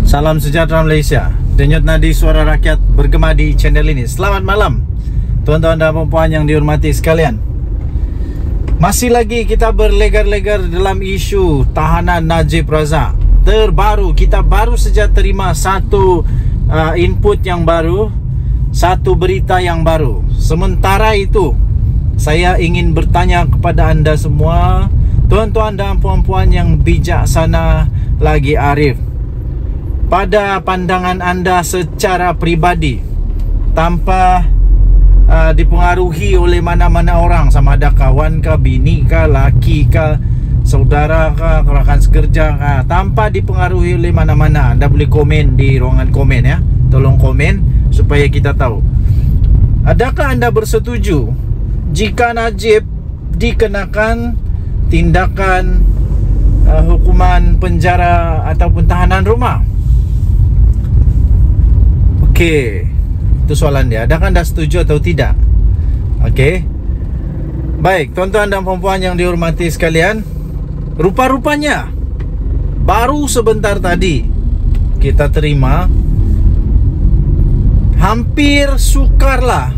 Salam sejahtera Malaysia. Denyut nadi suara rakyat bergema di channel ini. Selamat malam tuan-tuan dan puan-puan yang dihormati sekalian. Masih lagi kita berlegar-legar dalam isu tahanan Najib Razak. Terbaru, kita baru saja terima satu input yang baru, satu berita yang baru. Sementara itu, saya ingin bertanya kepada anda semua, tuan-tuan dan puan-puan yang bijaksana lagi arif, pada pandangan anda secara peribadi, tanpa dipengaruhi oleh mana-mana orang, sama ada kawan kah, bini kah, laki kah, saudara kah, rakan sekerja kah, tanpa dipengaruhi oleh mana-mana, anda boleh komen di ruangan komen ya. Tolong komen supaya kita tahu. Adakah anda bersetuju jika Najib dikenakan tindakan hukuman penjara ataupun tahanan rumah? Okey, itu soalan dia. Adakah anda setuju atau tidak? Okey. Baik, tuan-tuan dan puan-puan yang dihormati sekalian, rupa-rupanya baru sebentar tadi kita terima, hampir sukarlah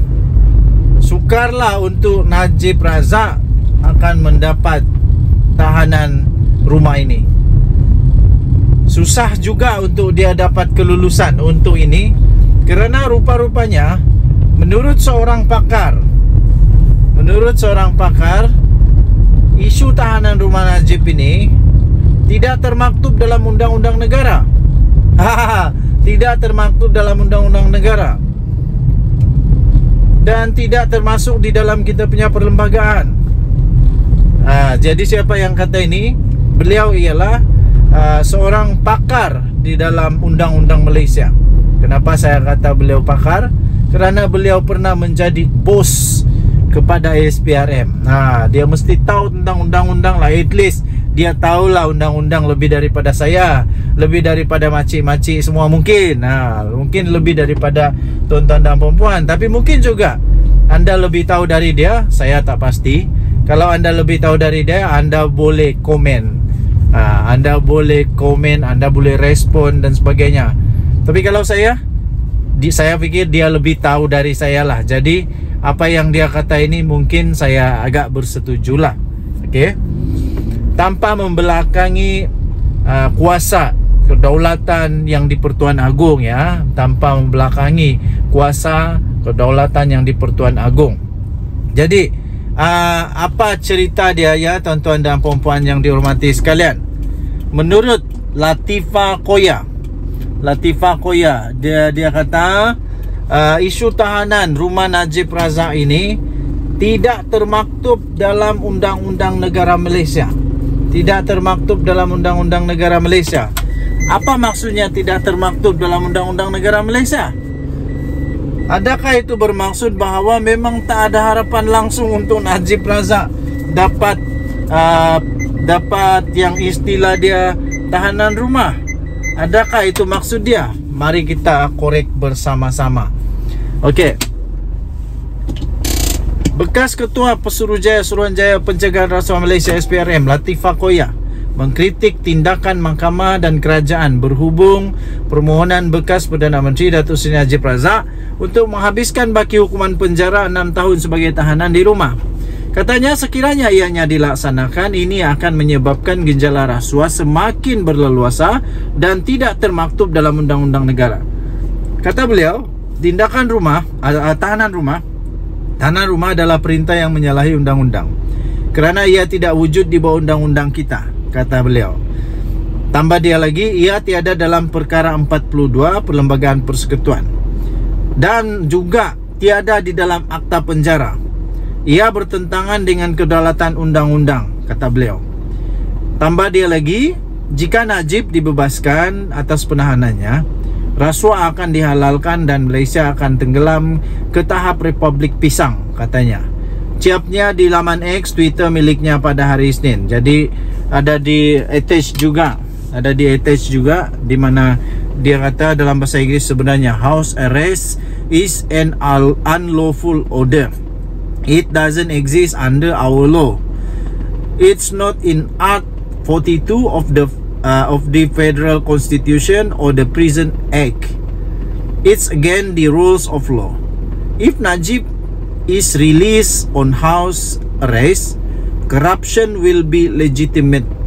untuk Najib Razak akan mendapat tahanan rumah ini. Susah juga untuk dia dapat kelulusan untuk ini, kerana rupa-rupanya menurut seorang pakar, isu tahanan rumah Najib ini tidak termaktub dalam undang-undang negara. Tidak termaktub dalam undang-undang negara, dan tidak termasuk di dalam kita punya perlembagaan. Jadi siapa yang kata ini? Beliau ialah seorang pakar di dalam undang-undang Malaysia. Kenapa saya kata beliau pakar? Kerana beliau pernah menjadi bos kepada SPRM. Dia mesti tahu tentang undang-undang lah. At least dia tahulah undang-undang lebih daripada saya, lebih daripada makcik-makcik semua mungkin. Mungkin lebih daripada tuan-tuan dan perempuan. Tapi mungkin juga anda lebih tahu dari dia, saya tak pasti. Kalau anda lebih tahu dari dia, anda boleh komen. Anda boleh komen, anda boleh respon dan sebagainya. Tapi kalau saya fikir dia lebih tahu dari saya lah. Jadi apa yang dia kata ini mungkin saya agak bersetuju lah. Okey, tanpa membelakangi kuasa kedaulatan yang di Pertuan Agong ya, tanpa membelakangi kuasa kedaulatan yang di Pertuan Agong. Jadi apa cerita dia ya tuan-tuan dan puan-puan yang dihormati sekalian? Menurut Latifah Koya, dia kata isu tahanan rumah Najib Razak ini tidak termaktub dalam undang-undang negara Malaysia. Tidak termaktub dalam undang-undang negara Malaysia. Apa maksudnya tidak termaktub dalam undang-undang negara Malaysia? Adakah itu bermaksud bahawa memang tak ada harapan langsung untuk Najib Razak dapat yang istilah dia tahanan rumah? Adakah itu maksud dia? Mari kita korek bersama-sama. Okey. Bekas Ketua Suruhanjaya Pencegahan Rasuah Malaysia SPRM, Latifah Koya, mengkritik tindakan mahkamah dan kerajaan berhubung permohonan bekas Perdana Menteri Datuk Seri Najib Razak untuk menghabiskan baki hukuman penjara 6 tahun sebagai tahanan di rumah. Katanya sekiranya ianya dilaksanakan, ini akan menyebabkan gejala rasuah semakin berleluasa dan tidak termaktub dalam undang-undang negara. Kata beliau, tindakan tahanan rumah adalah perintah yang menyalahi undang-undang, kerana ia tidak wujud di bawah undang-undang kita, kata beliau. Tambah dia lagi, ia tiada dalam perkara 42 Perlembagaan Persekutuan, dan juga tiada di dalam akta penjara. Ia bertentangan dengan kedaulatan undang-undang, kata beliau. Tambah dia lagi, jika Najib dibebaskan atas penahanannya, rasuah akan dihalalkan dan Malaysia akan tenggelam ke tahap Republik Pisang, katanya. Ciapnya di laman X Twitter miliknya pada hari Isnin. Jadi ada di attach juga, di mana dia kata dalam bahasa Inggeris sebenarnya house arrest is an unlawful order. It doesn't exist under our law. It's not in Art 42 of the of the Federal Constitution or the Prison Act. It's against the rules of law. If Najib is released on house arrest, corruption will be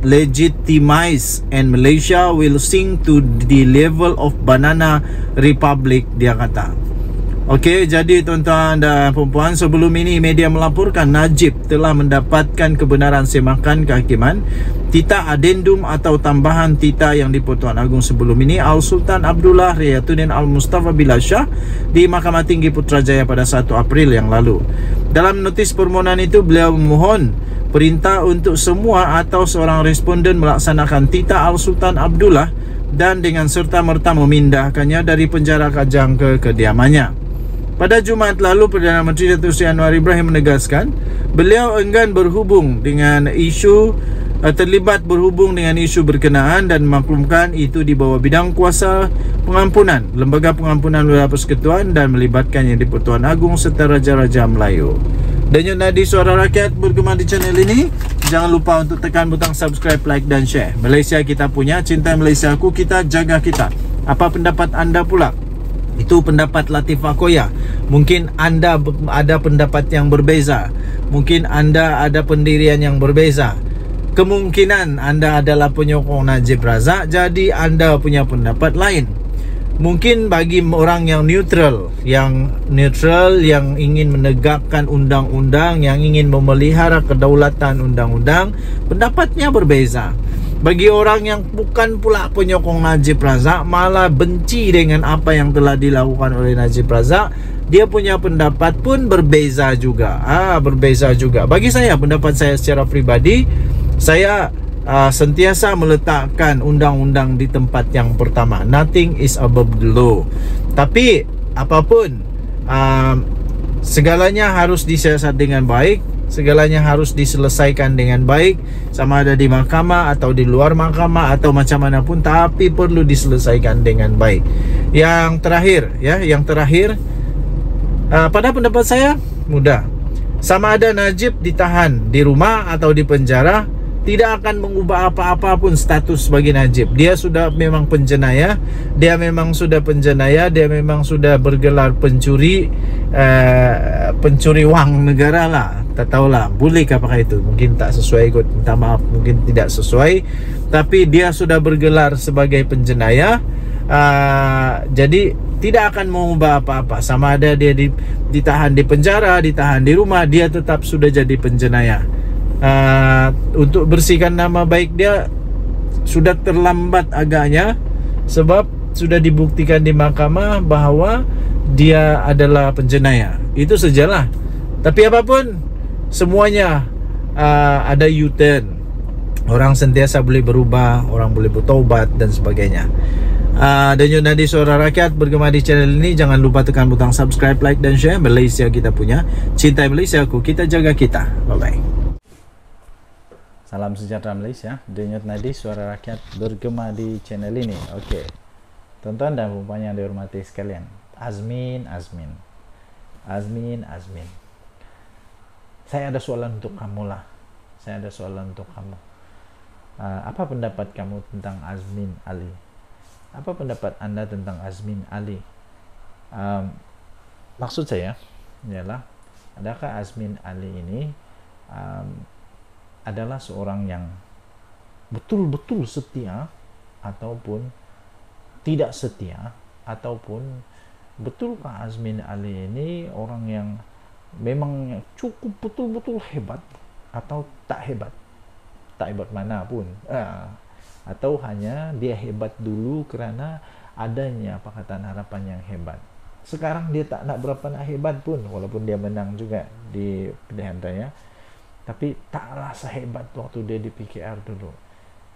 legitimized and Malaysia will sink to the level of banana republic, dia kata. Okey, jadi tuan-tuan dan puan-puan, sebelum ini media melaporkan Najib telah mendapatkan kebenaran semakan kehakiman titah adendum atau tambahan titah yang di-Pertuan Agong sebelum ini Al-Sultan Abdullah Riyatuddin Al-Mustafa Billah Shah di Mahkamah Tinggi Putrajaya pada 1 April yang lalu. Dalam notis permohonan itu, beliau memohon perintah untuk semua atau seorang responden melaksanakan titah Al-Sultan Abdullah dan dengan serta-merta memindahkannya dari penjara Kajang ke kediamannya. Pada Jumaat lalu, Perdana Menteri Datuk Seri Anwar Ibrahim menegaskan beliau enggan terlibat berhubung dengan isu berkenaan dan memaklumkan itu di bawah bidang kuasa pengampunan, Lembaga Pengampunan Wilayah Persekutuan dan melibatkan yang di-Pertuan Agong serta Raja-Raja Melayu. Denyut nadi suara rakyat bergema di channel ini. Jangan lupa untuk tekan butang subscribe, like dan share. Malaysia kita punya, cinta Malaysia aku, kita jaga kita. Apa pendapat anda pula? Itu pendapat Latifah Koya. Mungkin anda ada pendapat yang berbeza. Mungkin anda ada pendirian yang berbeza. Kemungkinan anda adalah penyokong Najib Razak, jadi anda punya pendapat lain. Mungkin bagi orang yang neutral, yang ingin menegakkan undang-undang, yang ingin memelihara kedaulatan undang-undang, pendapatnya berbeza. Bagi orang yang bukan pula penyokong Najib Razak, malah benci dengan apa yang telah dilakukan oleh Najib Razak, dia punya pendapat pun berbeza juga. Berbeza juga. Bagi saya, pendapat saya secara pribadi, saya sentiasa meletakkan undang-undang di tempat yang pertama. Nothing is above the law. Tapi apapun, segalanya harus disiasat dengan baik. Segalanya harus diselesaikan dengan baik, sama ada di mahkamah atau di luar mahkamah atau macam mana pun, tapi perlu diselesaikan dengan baik. Yang terakhir, pada pendapat saya mudah. Sama ada Najib ditahan di rumah atau di penjara, tidak akan mengubah apa-apa pun status bagi Najib. Dia sudah memang penjenayah, dia memang sudah bergelar pencuri wang negara lah. Tak tahulah, boleh ke apakah itu? Mungkin tak sesuai kot, minta maaf, mungkin tidak sesuai. Tapi dia sudah bergelar sebagai penjenayah, jadi tidak akan mengubah apa-apa. Sama ada dia ditahan di penjara, ditahan di rumah, dia tetap sudah jadi penjenayah. Untuk bersihkan nama baik dia sudah terlambat agaknya, sebab sudah dibuktikan di mahkamah bahawa dia adalah penjenayah. Itu sajalah. Tapi apapun, semuanya ada U-turn. Orang sentiasa boleh berubah, orang boleh bertaubat dan sebagainya. Denyut nadi suara rakyat bergema di channel ini. Jangan lupa tekan butang subscribe, like dan share. Malaysia kita punya, cintai Malaysia aku, kita jaga kita. Bye bye. Salam sejahtera Malaysia. Denyut nadi suara rakyat bergema di channel ini. Okey, tuan-tuan dan puan yang dihormati sekalian, Azmin. Saya ada soalan untuk kamu lah. Apa pendapat kamu tentang Azmin Ali? Apa pendapat anda tentang Azmin Ali? Maksud saya ialah, adakah Azmin Ali ini adalah seorang yang betul-betul setia ataupun tidak setia, ataupun betulkah Azmin Ali ini orang yang memang cukup betul-betul hebat atau tak hebat mana pun, atau hanya dia hebat dulu kerana adanya Pakatan Harapan yang hebat. Sekarang dia tak nak berapa nak hebat pun, walaupun dia menang juga di pilihan raya, tapi taklah sehebat waktu dia di PKR dulu.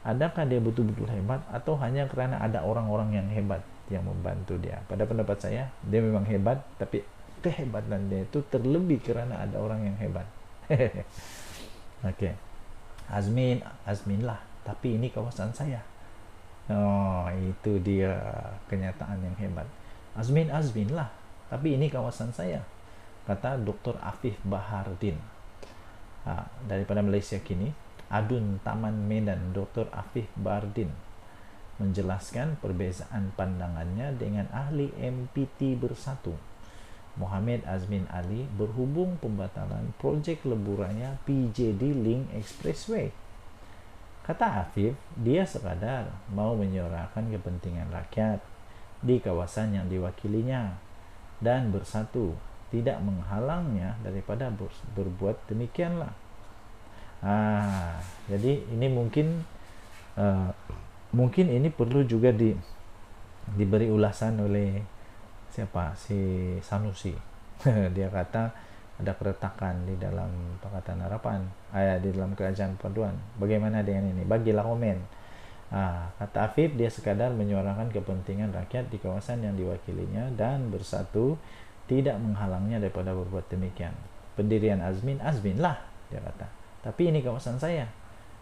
Adakah dia betul-betul hebat atau hanya kerana ada orang-orang yang hebat yang membantu dia? Pada pendapat saya, dia memang hebat, tapi kehebatan dia itu terlebih kerana ada orang yang hebat. Okey, Azmin lah, tapi ini kawasan saya. Itu dia kenyataan yang hebat. Azmin lah, tapi ini kawasan saya, kata Dr. Afif Bahardin. Daripada Malaysia Kini, Adun Taman Medan, Dr. Afif Bahardin menjelaskan perbezaan pandangannya dengan ahli MPT Bersatu, Muhammad Azmin Ali, berhubung pembatalan projek leburannya PJD Link Expressway. Kata Afif, dia sekadar mau menyuarakan kepentingan rakyat di kawasan yang diwakilinya, dan Bersatu tidak menghalangnya daripada berbuat demikianlah. Jadi ini mungkin ini perlu juga diberi ulasan oleh siapa, si Sanusi. Dia kata ada keretakan di dalam Pakatan Harapan, di dalam Kerajaan Paduan. Bagaimana dengan ini? Bagilah komen. Kata Afif, dia sekadar menyuarakan kepentingan rakyat di kawasan yang diwakilinya, dan Bersatu tidak menghalangnya daripada berbuat demikian. Pendirian Azmin lah, dia kata. Tapi ini kawasan saya.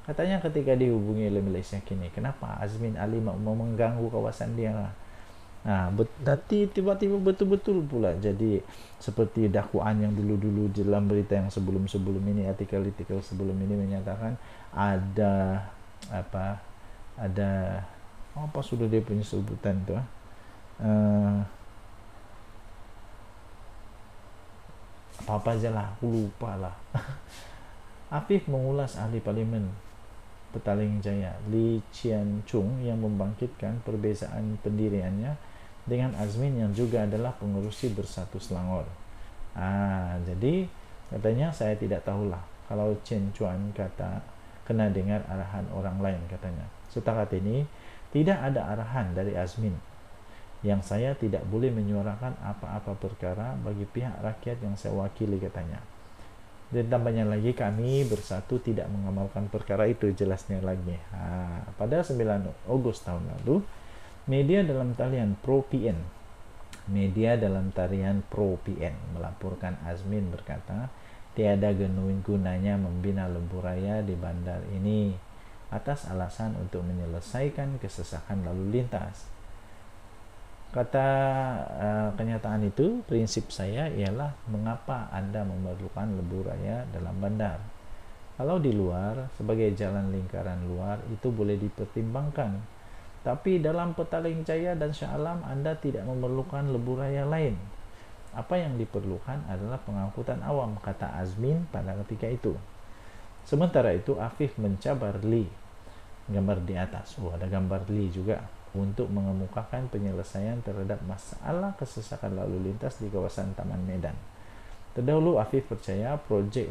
Katanya ketika dihubungi oleh Malaysia Kini, kenapa Azmin Ali mau mengganggu kawasan dia lah. Nanti tiba-tiba betul-betul pula jadi seperti dakwaan yang dulu-dulu dalam berita yang sebelum-sebelum ini, artikel-artikel sebelum ini menyatakan ada apa sudah dia punya sebutan tuh, apa aja lah, aku lupa lah. Afif mengulas ahli parlimen Petaling Jaya Lee Chian Chung yang membangkitkan perbezaan pendiriannya dengan Azmin yang juga adalah pengurusi Bersatu Selangor. Jadi katanya, saya tidak tahulah kalau Chen Chuan kata kena dengar arahan orang lain katanya. Setakat ini tidak ada arahan dari Azmin yang saya tidak boleh menyuarakan apa-apa perkara bagi pihak rakyat yang saya wakili katanya. Dan tambahnya lagi, kami Bersatu tidak mengamalkan perkara itu, jelasnya lagi. Pada 9 Agustus tahun lalu, media dalam talian Pro PN melaporkan Azmin berkata tiada gunanya membina lembu raya di bandar ini atas alasan untuk menyelesaikan kesesakan lalu lintas. Kata kenyataan itu, prinsip saya ialah mengapa Anda memerlukan lembu raya dalam bandar. Kalau di luar, sebagai jalan lingkaran luar, itu boleh dipertimbangkan. Tapi dalam Petaling Jaya dan Shah Alam, Anda tidak memerlukan lembu raya lain. Apa yang diperlukan adalah pengangkutan awam, kata Azmin pada ketika itu. Sementara itu, Afif mencabar Lee. Gambar di atas, ada gambar Lee juga, untuk mengemukakan penyelesaian terhadap masalah kesesakan lalu lintas di kawasan Taman Medan. Terdahulu Afif percaya projek